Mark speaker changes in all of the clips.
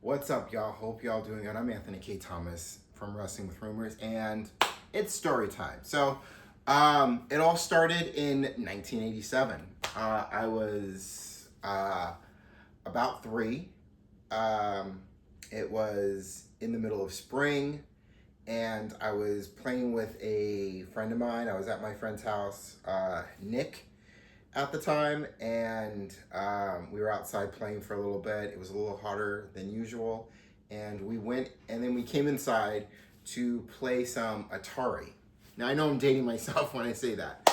Speaker 1: What's up, y'all? Hope y'all doing good. I'm Anthony K. Thomas from Wrestling with Rumors, and it's story time. It all started in 1987. I was about 3. It was in the middle of spring, and I was playing with a friend of mine. I was at my friend's house, Nick, at the time, and we were outside playing for a little bit. It was a little hotter than usual, and then we came inside to play some Atari. Now I know I'm dating myself when I say that.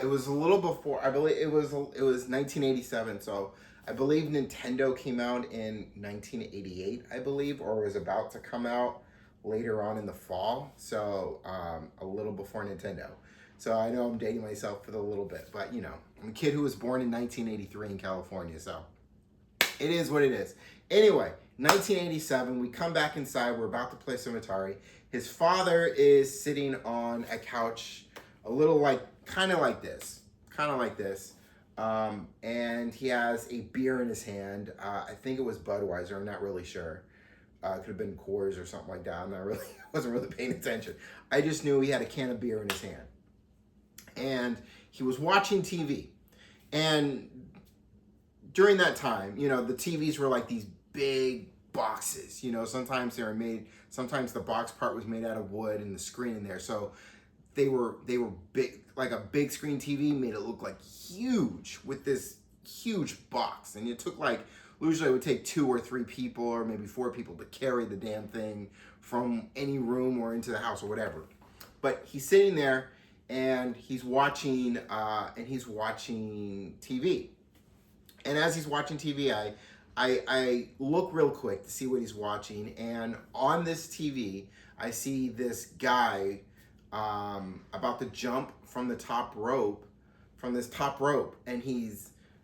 Speaker 1: It was a little before. I believe it was 1987. So I believe Nintendo came out in 1988. I believe, or was about to come out later on in the fall. So a little before Nintendo. So I know I'm dating myself for a little bit, but I'm a kid who was born in 1983 in California, so it is what it is. Anyway, 1987, we come back inside, we're about to play some Atari. His father is sitting on a couch, a little kind of like this, and he has a beer in his hand. I think it was Budweiser, I'm not really sure. Could have been Coors or something like that. Wasn't really paying attention. I just knew he had a can of beer in his hand. And he was watching TV. And during that time, the TVs were like these big boxes. Sometimes sometimes the box part was made out of wood and the screen in there. So they were big, like a big screen TV made it look like huge with this huge box. And it took usually it would take 2 or 3 people or maybe 4 people to carry the damn thing from any room or into the house or whatever. But he's sitting there and he's watching TV. And as he's watching TV, I look real quick to see what he's watching, and on this TV, I see this guy about to jump from this top rope, and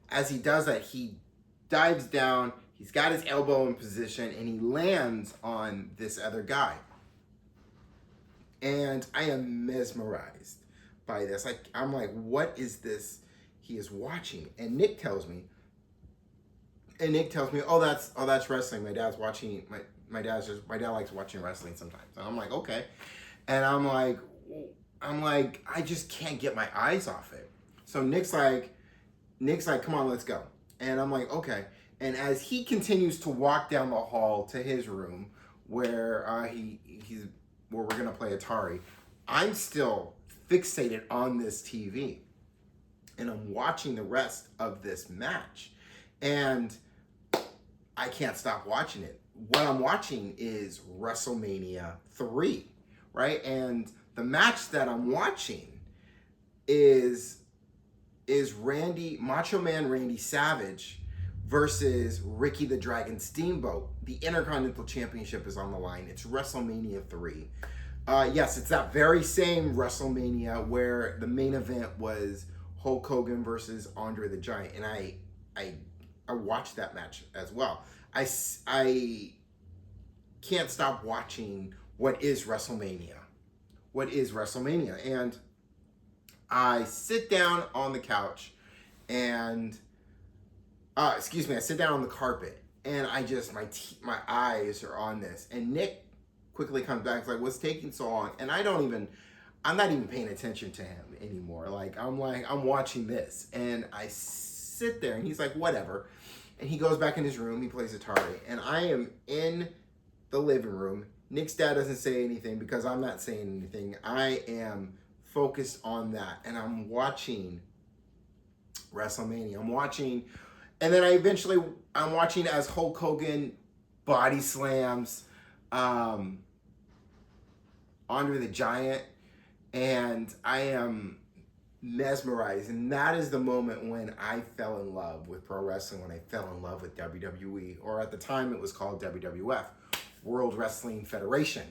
Speaker 1: as he does that, he dives down, he's got his elbow in position, and he lands on this other guy. And I am mesmerized by this. I'm like, what is this he is watching? And Nick tells me, oh, that's wrestling. My dad's watching. My dad likes watching wrestling sometimes. And I'm like, okay. And I'm like, I just can't get my eyes off it. So Nick's like, come on, let's go. And I'm like, okay. And as he continues to walk down the hall to his room where where we're gonna play Atari, I'm still fixated on this TV, and I'm watching the rest of this match, and I can't stop watching it. What I'm watching is WrestleMania 3, right? And the match that I'm watching is Macho Man Randy Savage versus Ricky the Dragon Steamboat. The Intercontinental Championship is on the line. It's WrestleMania 3. Yes, it's that very same WrestleMania where the main event was Hulk Hogan versus Andre the Giant, and I watched that match as well. I can't stop watching what is WrestleMania. And I sit down on the couch and I sit down on the carpet, and my eyes are on this, and Nick quickly comes back. It's like, what's taking so long? And I'm not even paying attention to him anymore. I'm watching this, and I sit there, and he's like, whatever. And he goes back in his room, he plays Atari, and I am in the living room. Nick's dad doesn't say anything because I'm not saying anything. I am focused on that, and I'm watching WrestleMania. And then I'm watching as Hulk Hogan body slams Andre the Giant, and I am mesmerized. And that is the moment when I fell in love with pro wrestling, when I fell in love with WWE, or at the time it was called WWF, World Wrestling Federation.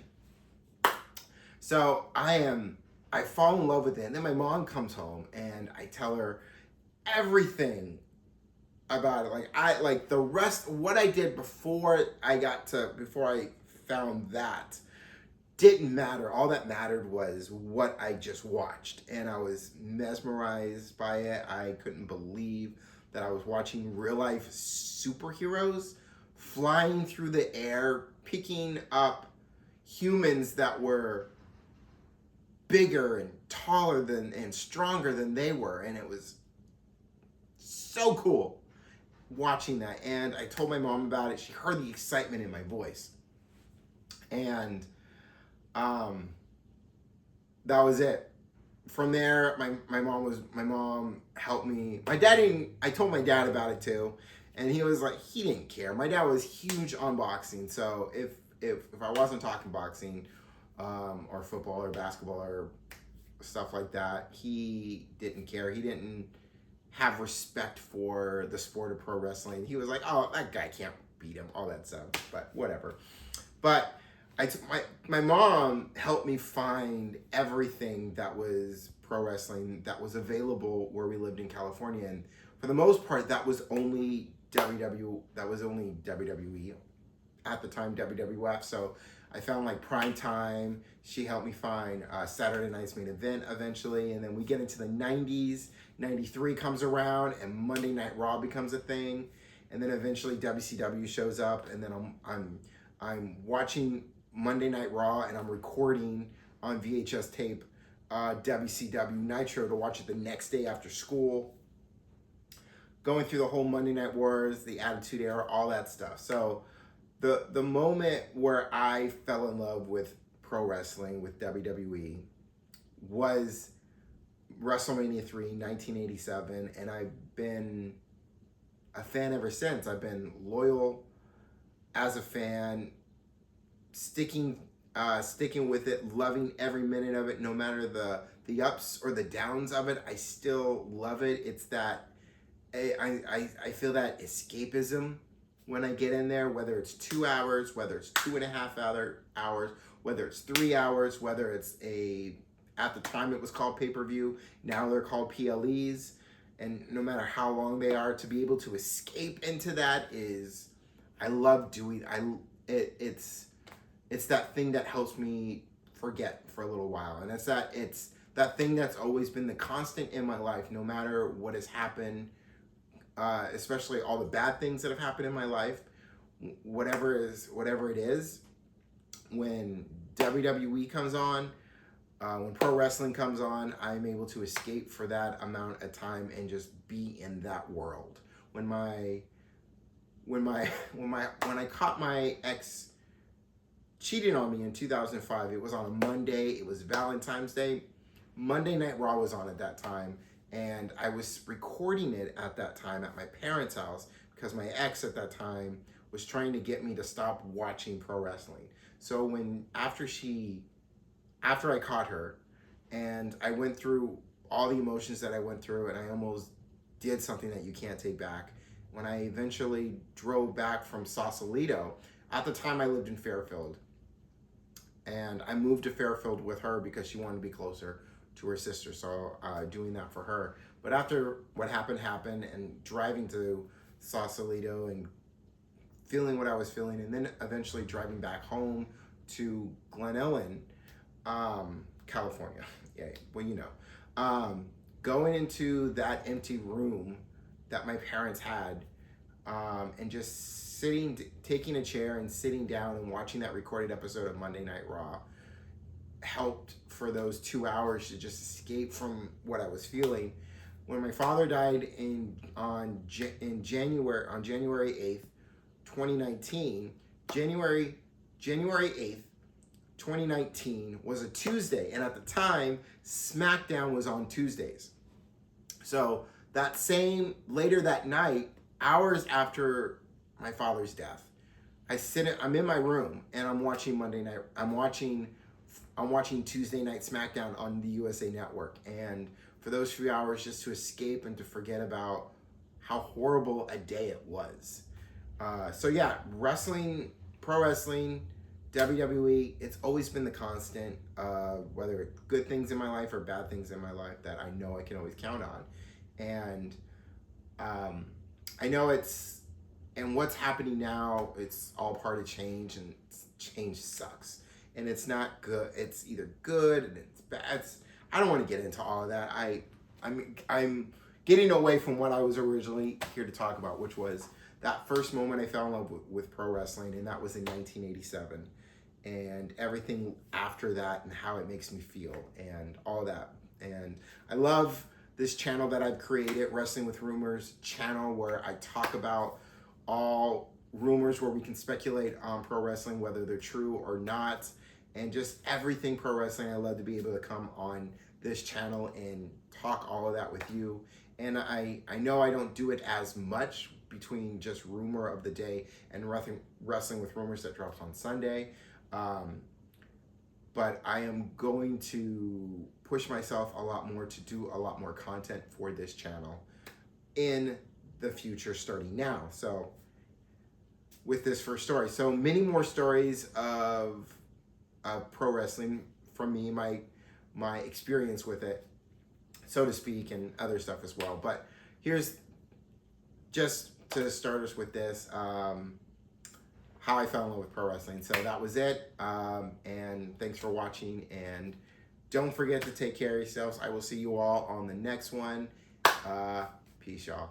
Speaker 1: So I fall in love with it, and then my mom comes home, and I tell her everything about it. The rest, what I did before I found that didn't matter. All that mattered was what I just watched, and I was mesmerized by it. I couldn't believe that I was watching real life superheroes flying through the air, picking up humans that were bigger and taller than and stronger than they were, and it was so cool watching that. And I told my mom about it. She heard the excitement in my voice, and that was it. From there, my mom helped me. My dad didn't. I told my dad about it too, and he was like, he didn't care. My dad was huge on boxing, so if I wasn't talking boxing, or football or basketball or stuff like that, he didn't care. He didn't have respect for the sport of pro wrestling. He was like, oh, that guy can't beat him, all that stuff, but whatever. But my mom helped me find everything that was pro wrestling that was available where we lived in California. And for the most part, that was only WWE at the time, WWF. So I found like Prime Time. She helped me find Saturday Night's Main Event eventually. And then we get into the 90s. 93 comes around and Monday Night Raw becomes a thing. And then eventually WCW shows up, and then I'm watching Monday Night Raw, and I'm recording on VHS tape WCW Nitro to watch it the next day after school. Going through the whole Monday Night Wars, the Attitude Era, all that stuff. So the moment where I fell in love with pro wrestling, with WWE, was WrestleMania 3, 1987, and I've been a fan ever since. I've been loyal as a fan, sticking with it, loving every minute of it, no matter the ups or the downs of it. I still love it. It's that I feel that escapism when I get in there, whether it's 2 hours, whether it's 2.5 hours, whether it's 3 hours, whether it's at the time it was called pay-per-view, now they're called PLEs, and no matter how long they are, to be able to escape into that is, I love doing. It's that thing that helps me forget for a little while, and it's that thing that's always been the constant in my life, no matter what has happened, especially all the bad things that have happened in my life, whatever it is, when WWE comes on, when pro wrestling comes on, I'm able to escape for that amount of time and just be in that world. When I caught my ex cheating on me in 2005, it was on a Monday. It was Valentine's Day. Monday Night Raw was on at that time, and I was recording it at that time at my parents' house because my ex at that time was trying to get me to stop watching pro wrestling. So after I caught her, and I went through all the emotions that I went through, and I almost did something that you can't take back. When I eventually drove back from Sausalito, at the time I lived in Fairfield, and I moved to Fairfield with her because she wanted to be closer to her sister, so doing that for her. But after what happened, and driving to Sausalito and feeling what I was feeling, and then eventually driving back home to Glen Ellen, California. Yeah, well, going into that empty room that my parents had, and just taking a chair and sitting down and watching that recorded episode of Monday Night Raw helped for those 2 hours to just escape from what I was feeling. When my father died on January 8th, 2019, January 8th, 2019 was a Tuesday, and at the time, SmackDown was on Tuesdays. So later that night, hours after my father's death, I'm in my room and I'm watching Monday night. I'm watching Tuesday Night SmackDown on the USA Network, and for those few hours, just to escape and to forget about how horrible a day it was. So yeah, wrestling, pro wrestling, WWE, it's always been the constant, whether it's good things in my life or bad things in my life that I know I can always count on. And I know and what's happening now, it's all part of change, and change sucks. And it's not good. It's either good and it's bad. I don't want to get into all of that. I'm getting away from what I was originally here to talk about, which was that first moment I fell in love with pro wrestling, and that was in 1987. And everything after that and how it makes me feel and all that. And I love this channel that I've created, Wrestling with Rumors channel, where I talk about all rumors where we can speculate on pro wrestling, whether they're true or not, and just everything pro wrestling. I love to be able to come on this channel and talk all of that with you. And I know I don't do it as much between just Rumor of the Day and Wrestling with Rumors that drops on Sunday. But I am going to push myself a lot more to do a lot more content for this channel in the future, starting now. So with this first story, so many more stories of pro wrestling from me, my experience with it, so to speak, and other stuff as well. But here's just to start us with this, how I fell in love with pro wrestling. So that was it. And thanks for watching. And don't forget to take care of yourselves. I will see you all on the next one. Peace, y'all.